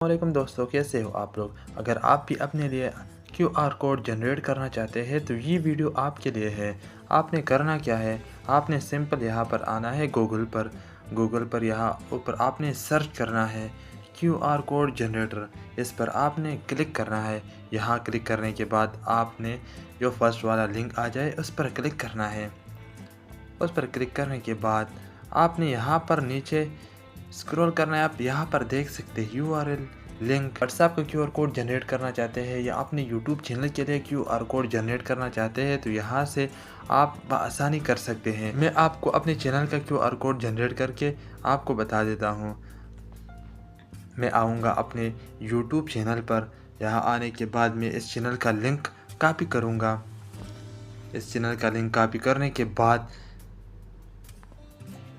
वालेकुम दोस्तों, कैसे हो आप लोग। अगर आप भी अपने लिए क्यूआर कोड जनरेट करना चाहते हैं तो ये वीडियो आपके लिए है। आपने करना क्या है, आपने सिंपल यहाँ पर आना है गूगल पर यहाँ ऊपर आपने सर्च करना है क्यूआर कोड जनरेटर। इस पर आपने क्लिक करना है। यहाँ क्लिक करने के बाद आपने जो फर्स्ट वाला लिंक आ जाए उस पर क्लिक करना है। उस पर क्लिक करने के बाद आपने यहाँ पर नीचे स्क्रॉल करना है। आप यहाँ पर देख सकते हैं यूआरएल लिंक। व्हाट्सएप का क्यूआर कोड जनरेट करना चाहते हैं या अपने यूट्यूब चैनल के लिए क्यूआर कोड जनरेट करना चाहते हैं तो यहाँ से आप आसानी कर सकते हैं। मैं आपको अपने चैनल का क्यूआर कोड जनरेट करके आपको बता देता हूँ। मैं आऊँगा अपने यूट्यूब चैनल पर। यहाँ आने के बाद मैं इस चैनल का लिंक कॉपी करूँगा। इस चैनल का लिंक कॉपी करने के बाद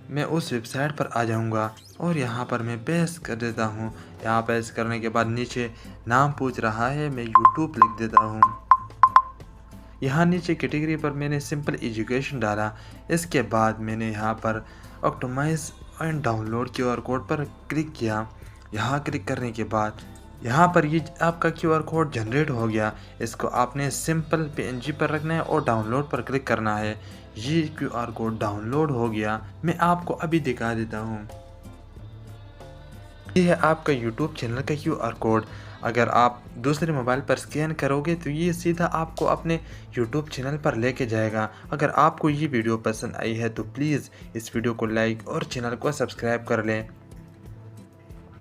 मैं उस वेबसाइट पर आ जाऊंगा और यहाँ पर मैं पेस्ट कर देता हूँ। यहाँ पेस्ट करने के बाद नीचे नाम पूछ रहा है, मैं यूट्यूब लिख देता हूँ। यहाँ नीचे कैटेगरी पर मैंने सिंपल एजुकेशन डाला। इसके बाद मैंने यहाँ पर optimise and download QR code पर क्लिक किया। यहाँ क्लिक करने के बाद यहाँ पर ये आपका क्यूआर कोड जनरेट हो गया। इसको आपने सिंपल PNG पर रखना है और डाउनलोड पर क्लिक करना है। ये क्यूआर कोड डाउनलोड हो गया। मैं आपको अभी दिखा देता हूँ। ये है आपका यूट्यूब चैनल का क्यूआर कोड। अगर आप दूसरे मोबाइल पर स्कैन करोगे तो ये सीधा आपको अपने यूट्यूब चैनल पर लेके जाएगा। अगर आपको ये वीडियो पसंद आई है तो प्लीज़ इस वीडियो को लाइक और चैनल को सब्सक्राइब कर लें।